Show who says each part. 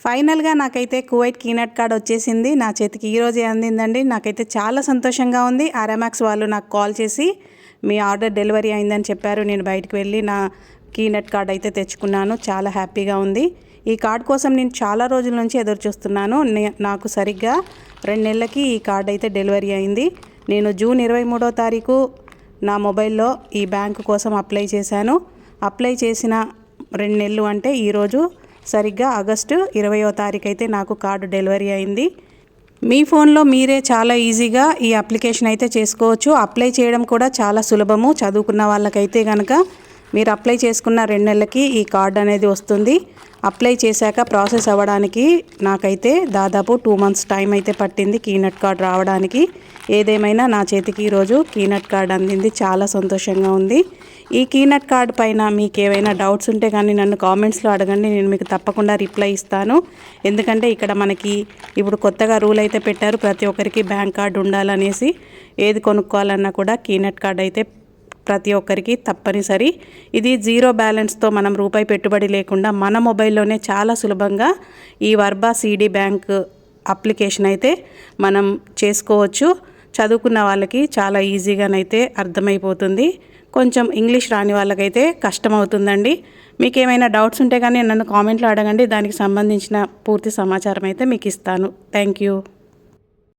Speaker 1: ఫైనల్గా నాకైతే Kuwait కీనట్ card వచ్చేసింది, నా చేతికి ఈరోజే అందిందండి. నాకైతే చాలా సంతోషంగా ఉంది. ఆరామాక్స్ వాళ్ళు నాకు కాల్ చేసి మీ ఆర్డర్ డెలివరీ అయిందని చెప్పారు. నేను బయటకు వెళ్ళి నా కీనట్ కార్డ్ అయితే తెచ్చుకున్నాను. చాలా హ్యాపీగా ఉంది. ఈ కార్డ్ కోసం నేను చాలా రోజుల నుంచి ఎదురు చూస్తున్నాను. నాకు సరిగ్గా 2 నెలలకి ఈ కార్డ్ అయితే డెలివరీ అయింది. నేను జూన్ 23వ తారీఖు నా మొబైల్లో ఈ బ్యాంకు కోసం అప్లై చేశాను. అప్లై చేసిన 2 నెలలు అంటే ఈరోజు సరిగ్గా ఆగస్టు 20వ తారీఖు అయితే నాకు కార్డు డెలివరీ అయింది. మీ ఫోన్లో మీరే చాలా ఈజీగా ఈ అప్లికేషన్ అయితే చేసుకోవచ్చు. అప్లై చేయడం కూడా చాలా సులభము. చదువుకున్న వాళ్ళకైతే కనుక మీరు అప్లై చేసుకున్న 2 నెలలకి ఈ కార్డు అనేది వస్తుంది. అప్లై చేశాక ప్రాసెస్ అవ్వడానికి నాకైతే దాదాపు 2 మంత్స్ టైం అయితే పట్టింది కీనట్ కార్డ్ రావడానికి. ఏదేమైనా నా చేతికి ఈరోజు కీనట్ కార్డ్ అందింది. చాలా సంతోషంగా ఉంది. ఈ కీనట్ కార్డ్ పైన మీకు ఏవైనా డౌట్స్ ఉంటే కానీ నన్ను కామెంట్స్లో అడగండి, నేను మీకు తప్పకుండా రిప్లై ఇస్తాను. ఎందుకంటే ఇక్కడ మనకి ఇప్పుడు కొత్తగా రూల్ అయితే పెట్టారు, ప్రతి ఒక్కరికి బ్యాంక్ కార్డు ఉండాలనేసి. ఏది కొనుక్కోవాలన్నా కూడా కీనట్ కార్డ్ అయితే ప్రతి ఒక్కరికి తప్పనిసరి. ఇది 0 బ్యాలెన్స్తో మనం రూపాయి పెట్టుబడి లేకుండా మన మొబైల్లోనే చాలా సులభంగా ఈ వర్బా సిడి బ్యాంక్ అప్లికేషన్ అయితే మనం చేసుకోవచ్చు. చదువుకున్న వాళ్ళకి చాలా ఈజీగానైతే అర్థమైపోతుంది. కొంచెం ఇంగ్లీష్ రాని వాళ్ళకైతే కష్టమవుతుందండి. మీకు ఏమైనా డౌట్స్ ఉంటే కానీ నన్ను కామెంట్లో అడగండి, దానికి సంబంధించిన పూర్తి సమాచారం అయితే మీకు ఇస్తాను. Thank you.